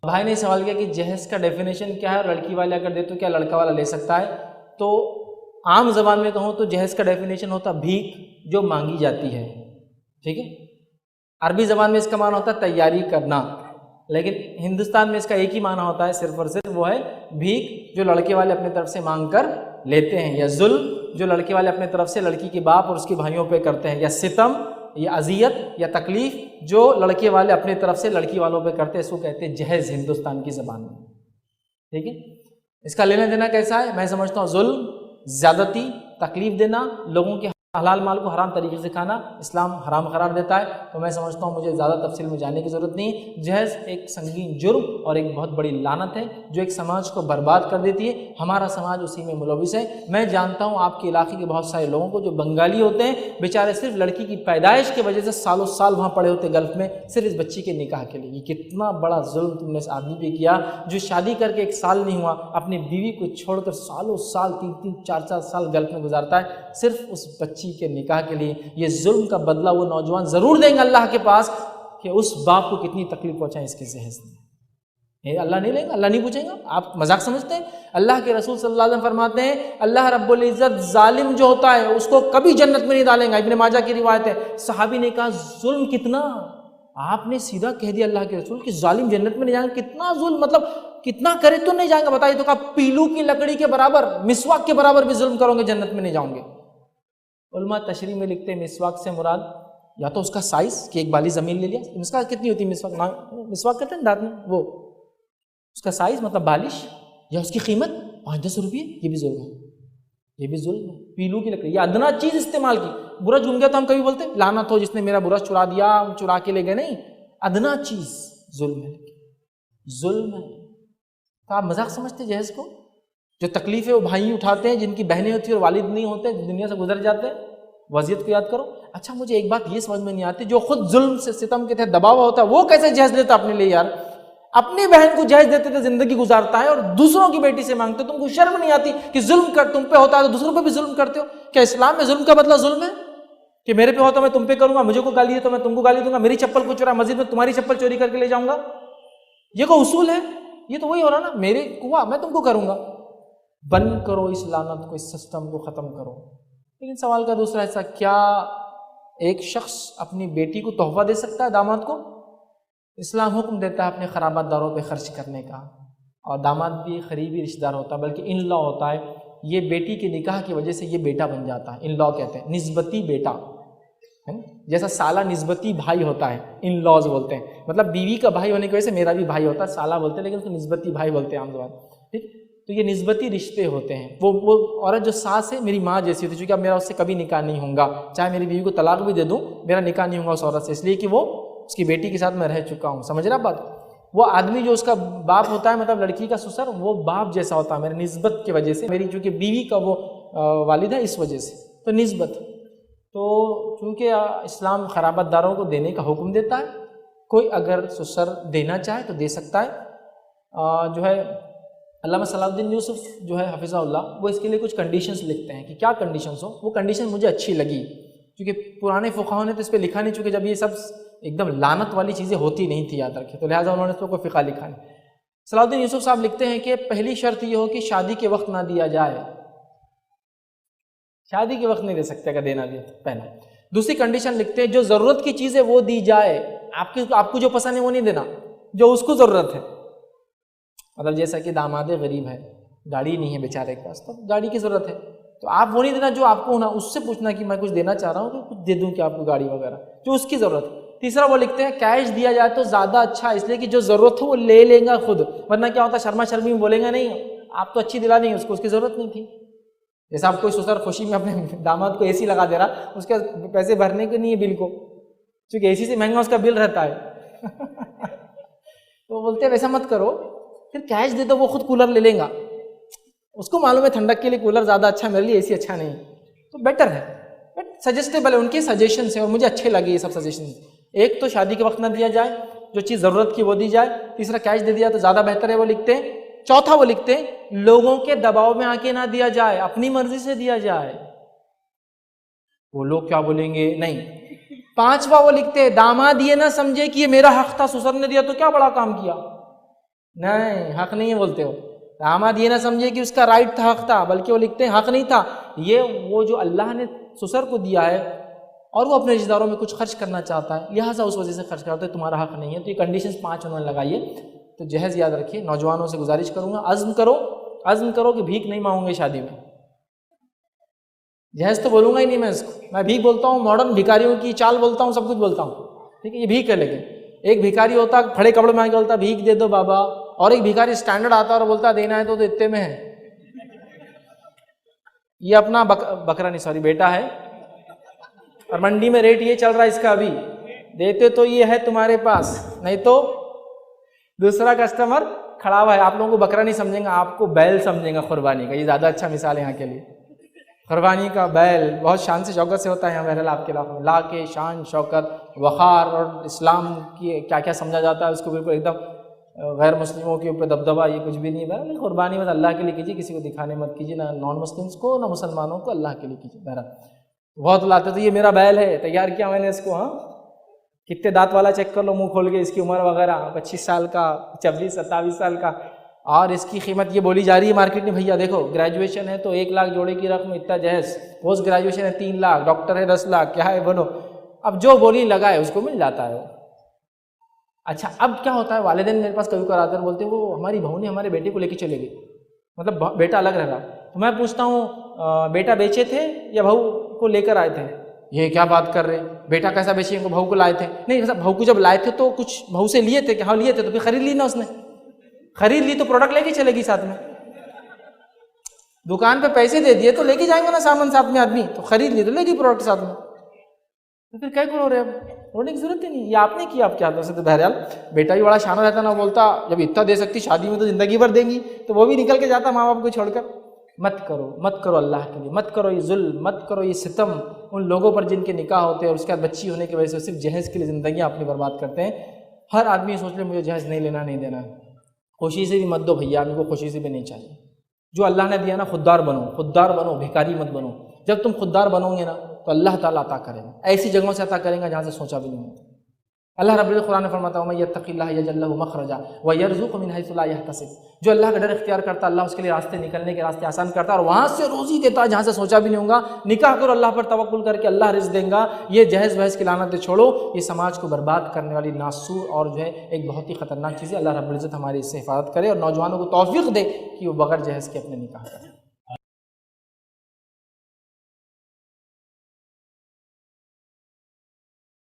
भाई ने सवाल किया कि जहेज का डेफिनेशन क्या है, लड़की वाले अगर दे तो क्या लड़का वाला ले सकता है। तो आम जबान में कहूँ तो जहेज का डेफिनेशन होता भीख जो मांगी जाती है, ठीक है। अरबी जबान में इसका माना होता है तैयारी करना, लेकिन हिंदुस्तान में इसका एक ही माना होता है सिर्फ और सिर्फ, वो है भीख जो लड़के वाले अपने तरफ से मांग कर लेते हैं, या जुल्म जो लड़के वाले अपने तरफ से लड़की के बाप और उसके भाइयों पे करते हैं, या सितम या अजियत या तकलीफ जो लड़के वाले अपने तरफ से लड़की वालों पे करते हैं, इसको कहते हैं जहेज हिंदुस्तान की ज़बान में, ठीक है। इसका लेना देना कैसा है, मैं समझता हूँ जुल्म, ज़्यादती, तकलीफ देना, लोगों के हलाल माल को हराम तरीके से खाना इस्लाम हराम करार देता है। तो मैं समझता हूँ मुझे ज़्यादा तफसील में जाने की ज़रूरत नहीं। जहेज एक संगीन जुर्म और एक बहुत बड़ी लानत है जो एक समाज को बर्बाद कर देती है। हमारा समाज उसी में मुलविस है। मैं जानता हूँ आपके इलाके के बहुत सारे लोगों को जो बंगाली होते हैं, बेचारे सिर्फ लड़की की पैदाइश की वजह से सालों साल वहाँ पड़े होते गल्फ में, सिर्फ इस बच्ची के निकाह के लिए। ये कितना बड़ा जुल्म तुमने इस आदमी पे किया जो शादी करके 1 साल नहीं हुआ, अपनी बीवी को छोड़कर सालों साल 3-3, 4-4 साल गल्फ में गुजारता है सिर्फ उस बच्ची के निकाह के लिए। ये जुल्म का बदला वो नौजवान जरूर देंगे अल्लाह के पास कि उस बाप को कितनी तकलीफ पहुंचाए इसके जहेज ने। अल्लाह नहीं लेगा, अल्लाह नहीं पूछेगा। आप मजाक समझते हैं? अल्लाह के रसूल सल्लल्लाहु अलैहि वसल्लम फरमाते हैं अल्लाह रब्बुल इज्जत जालिम जो होता है उसको कभी जन्नत में नहीं डालेगा। इब्ने माजा की रिवायत है। सहाबी ने कहा जुल्म कितना? आपने सीधा कह दिया अल्लाह के रसूल कि जालिम जन्नत में नहीं जाएंगे। कितना जुल्म, मतलब कितना करे तो नहीं जाएंगे? बताइए। तो कहा पीलू की लकड़ी के बराबर, मिसवाक के बराबर भी जुल्म करोगे जन्नत में नहीं जाओगे। उलमा तशरीह में लिखते हैं मिसवाक से मुराद या तो उसका साइज कि एक बाली जमीन ले लिया, मिसवाक कितनी होती है, मिसवाक कहते हैं दांत में, वो उसका साइज मतलब बालिश, या उसकी कीमत 5-10 रुपये, ये भी जुल्म है। ये भी जुल्म है। पीलू की लकड़ी, ये अदना चीज इस्तेमाल की। बुरश घूम गया तो हम कभी बोलते हैं लानत हो जिसने मेरा बुरश चुरा दिया, चुरा के ले गए, नहीं, अदना चीज जुल्म है, जुल्म है। तो आप मजाक समझते जहेज को? जो तकलीफ है वो भाई उठाते हैं, जिनकी बहनें होती है और वालिद नहीं होते, दुनिया से गुजर जाते हैं। वज़ियत को याद करो। अच्छा, मुझे एक बात ये समझ में नहीं आती, जो खुद जुल्म से सितम के तहत दबाव होता है वो कैसे जहेज लेता अपने लिए? यार अपनी बहन को जहेज देते थे, जिंदगी गुजारता है, और दूसरों की बेटी से मांगते हो। तुमको शर्म नहीं आती कि जुल्म कर तुम पे होता है तो दूसरों पे भी जुल्म करते हो? क्या इस्लाम में जुल्म का बदला जुल्म है कि मेरे पे होता मैं तुम पे करूंगा, मुझे को गाली है तो मैं तुमको गाली दूंगा, मेरी चप्पल को चुरा मस्जिद में तुम्हारी चप्पल चोरी करके ले जाऊंगा? ये कोई उसूल है? ये तो वही हो रहा ना, मेरे कुआ मैं तुमको करूंगा। बंद करो इस लानत को, इस सिस्टम को खत्म करो। लेकिन सवाल का दूसरा हिस्सा, क्या एक शख्स अपनी बेटी को तोहफा दे सकता है दामाद को? इस्लाम हुक्म देता है अपने खराबातदारों पे खर्च करने का, और दामाद भी करीबी रिश्तेदार होता है, बल्कि इन लॉ होता है। ये बेटी के निकाह की वजह से ये बेटा बन जाता है। इन लॉ कहते हैं, निस्बती बेटा है ना, जैसा साला निस्बती भाई होता है, इन लॉज बोलते हैं। मतलब बीवी का भाई होने की वजह से मेरा भी भाई होता है, साला बोलते हैं, लेकिन उसको निस्बती भाई बोलते हैं आम जबान, ठीक। तो ये निस्बती रिश्ते होते हैं। वो औरत जो सास है मेरी माँ जैसी होती है, क्योंकि अब मेरा उससे कभी निकाह नहीं होगा, चाहे मेरी बीवी को तलाक भी दे दूँ मेरा निकाह नहीं होगा उस औरत से, इसलिए कि वो उसकी बेटी के साथ मैं रह चुका हूँ। समझ रहा बात? वो आदमी जो उसका बाप होता है, मतलब लड़की का ससुर, वो बाप जैसा होता है मेरी निस्बत की वजह से, मेरी चूँकि बीवी का वो वालिद है इस वजह से, तो निस्बत। तो चूँकि इस्लाम खराबतदारों को देने का हुक्म देता है, कोई अगर ससुर देना चाहे तो दे सकता है। जो है अल्लामा सलाहुद्दीन यूसुफ जो है हफिज़हुल्लाह, वो इसके लिए कुछ कंडीशंस लिखते हैं कि क्या कंडीशंस हो। वो कंडीशन मुझे अच्छी लगी क्योंकि पुराने फुक़हा ने तो इस पर लिखा नहीं, चूँकि जब ये सब एकदम लानत वाली चीज़ें होती नहीं थी याद रखें, तो लिहाजा उन्होंने इस पर कोई फ़िक़ा लिखा नहीं। सलाहुद्दीन यूसुफ साहब लिखते हैं कि पहली शर्त ये हो कि शादी के वक्त ना दिया जाए, शादी के वक्त नहीं दे सकते अगर देना दिया तो, पहला। दूसरी कंडीशन लिखते हैं जो ज़रूरत की चीज़ है वो दी जाए, आपको जो पसंद है वो नहीं देना, जो उसको ज़रूरत है। मतलब जैसा कि दामाद गरीब है, गाड़ी नहीं है बेचारे के पास, तो गाड़ी की ज़रूरत है, तो आप वो नहीं देना जो आपको होना, उससे पूछना कि मैं कुछ देना चाह रहा हूँ तो कुछ दे दूँ क्या आपको गाड़ी वगैरह, जो उसकी ज़रूरत है। तीसरा वो लिखते हैं कैश दिया जाए तो ज़्यादा अच्छा, इसलिए कि जो ज़रूरत हो वो ले लेगा खुद, वरना क्या होता है शर्मा शर्मी में बोलेगा नहीं आप तो अच्छी दिला नहीं, उसको उसकी ज़रूरत नहीं थी। जैसा आप कोई ससुर खुशी में अपने दामाद को एसी लगा दे रहा, उसके पैसे भरने के नहीं है बिल को, क्योंकि एसी से महंगा उसका बिल रहता है तो बोलते हैं वैसा मत करो, फिर कैश दे दो, वो खुद कूलर ले लेगा, उसको मालूम है ठंडक के लिए कूलर ज़्यादा अच्छा, मेरे लिए एसी अच्छा नहीं, तो बेटर है। बट सजेस्टेबल है, उनके सजेशन है और मुझे अच्छे लगे ये सब सजेशन। एक तो शादी के वक्त ना दिया जाए, जो चीज़ ज़रूरत की वो दी जाए। तीसरा कैश दे दिया तो ज़्यादा बेहतर है वो लिखते हैं। चौथा वो लिखते हैं लोगों के दबाव में आके ना दिया जाए, अपनी मर्जी से दिया जाए, वो लोग क्या बोलेंगे नहीं। पांचवा वो लिखते हैं दामाद ये ना समझे कि ये मेरा हक था, ससुर ने दिया तो क्या बड़ा काम किया, नहीं, हक नहीं है बोलते हो। दामाद ये ना समझे कि उसका राइट था, हक था, बल्कि वो लिखते हैं हक नहीं था, ये वो जो अल्लाह ने ससुर को दिया है और वो अपने रिश्तेदारों में कुछ खर्च करना चाहता है, लिहाजा उस वजह से खर्च करते हैं, तुम्हारा हक नहीं है। तो ये कंडीशंस 5 उन्होंने लगाई है। तो जहेज़ याद रखिए, नौजवानों से गुजारिश करूँगा, अज़्म करो कि भीख नहीं मांगोगे शादी में। जहेज़ तो बोलूँगा ही नहीं मैं इसको, मैं भीख बोलता हूँ, मॉडर्न भिखारियों की चाल बोलता हूँ, सब कुछ बोलता हूँ, ठीक है, ये भीख है। लेकिन एक भिखारी होता खड़े कपड़े में बोलता भीख दे दो बाबा, और एक भिखारी स्टैंडर्ड आता और बोलता देना है तो इतने में है। ये अपना बकरा नहीं, सॉरी, बेटा है, और मंडी में रेट ये चल रहा है इसका, अभी देते तो ये है तुम्हारे पास, नहीं तो दूसरा कस्टमर खड़ा हुआ है। आप लोगों को बकरा नहीं समझेंगे, आपको बैल समझेंगे कुर्बानी का। ये ज़्यादा अच्छा मिसाल है यहाँ के लिए। कुर्बानी का बैल बहुत शान से शौकत से होता है यहाँ बहरहाल आपके इलाके में। ला के शान शौकत वक़ार और इस्लाम की क्या क्या समझा जाता है उसको, बिल्कुल एकदम गैर मुस्लिमों के ऊपर दबदबा, ये कुछ भी नहीं है। कुर्बानी बस अल्लाह के लिए कीजिए, किसी को दिखाने मत कीजिए, ना नॉन मुस्लिम्स को ना मुसलमानों को, अल्लाह के लिए कीजिए। बहरहाल बहुत लाते तो ये मेरा बैल है, तैयार किया मैंने इसको, हाँ कितने दांत वाला चेक कर लो मुंह खोल के, इसकी उम्र वगैरह 25 साल का, 26-27 साल का, और इसकी कीमत ये बोली जा रही है मार्केट में, भैया देखो ग्रेजुएशन है तो 1 लाख जोड़े की रकम इतना जहेज, पोस्ट ग्रेजुएशन है 3 लाख, डॉक्टर है 10 लाख, क्या है बोलो। अब जो बोली लगाए उसको मिल जाता है। अच्छा, अब क्या होता है, वालिदैन मेरे पास कभी कराते हैं, बोलते हैं वो हमारी बहू ने हमारे बेटे को लेके चले गई, मतलब बेटा अलग रह रहा। तो मैं पूछता हूँ बेटा बेचे थे या बहू को लेकर आए थे? ये क्या बात कर रहे, बेटा कैसा बेचेंगे, बहू को लाए थे? नहीं, बहू को जब लाए थे तो कुछ बहू से लिए थे कि हाँ लिए थे, तो फिर खरीद ली ना उसने, खरीद ली तो प्रोडक्ट लेके चलेगी साथ में। दुकान पे पैसे दे दिए तो लेके जाएंगे ना सामान साथ में आदमी, तो खरीद ली तो लेगी प्रोडक्ट साथ में, तो फिर क्या करो रहे, अब रोने की जरूरत ही नहीं। ये आपने किया आपके हाथों से। तो बहरहाल बेटा भी बड़ा शाना रहता ना, बोलता जब इतना दे सकती शादी में तो जिंदगी भर देंगी, तो वो भी निकल के जाता माँ बाप को छोड़कर। मत करो अल्लाह के लिए, मत करो ये जुल्म, मत करो ये सितम उन लोगों पर जिनके निकाह होते हैं और उसके बाद बच्ची होने की वजह से सिर्फ जहेज़ के लिए ज़िंदगियाँ अपनी बर्बाद करते हैं। हर आदमी सोच ले मुझे जहेज़ नहीं लेना, नहीं देना, खुशी से भी मत दो भैया, आदमी को खुशी से भी नहीं चाहिए। जो अल्लाह ने दिया ना, खुददार बनो, भिखारी मत बनो। जब तुम खुददार बनोगे ना तो अल्लाह ताला अता करेगा, ऐसी जगहों से अता करेगा जहाँ से सोचा भी नहीं होता। अल्लाह रब्बुल कुरान ने फरमाता है, यत्तक़िल्लाह यजअल लहु मख़रजा व यरज़ुक़हु मिन हैसु ला यहतसिब। जो अल्लाह का डर इख्तियार करता है, अल्लाह उसके लिए रास्ते निकलने के रास्ते आसान करता है और वहाँ से रोज़ी देता है जहाँ से सोचा भी नहीं होगा। निकाह करो, अल्लाह पर तवक्कुल करके, अल्लाह रिज़्क़ देगा। ये जहेज़ वहेज़ की लानतें छोड़ो, ये समाज को बर्बाद करने वाली नासूर और जो है एक बहुत ही ख़तरनाक चीज़ है। अल्लाह रब्बुल इज़्ज़त हमारी इससे हिफाजत करे और नौजवानों को तौफ़ीक़ दे कि वो बग़ैर जहेज़ के अपने निकाह करें।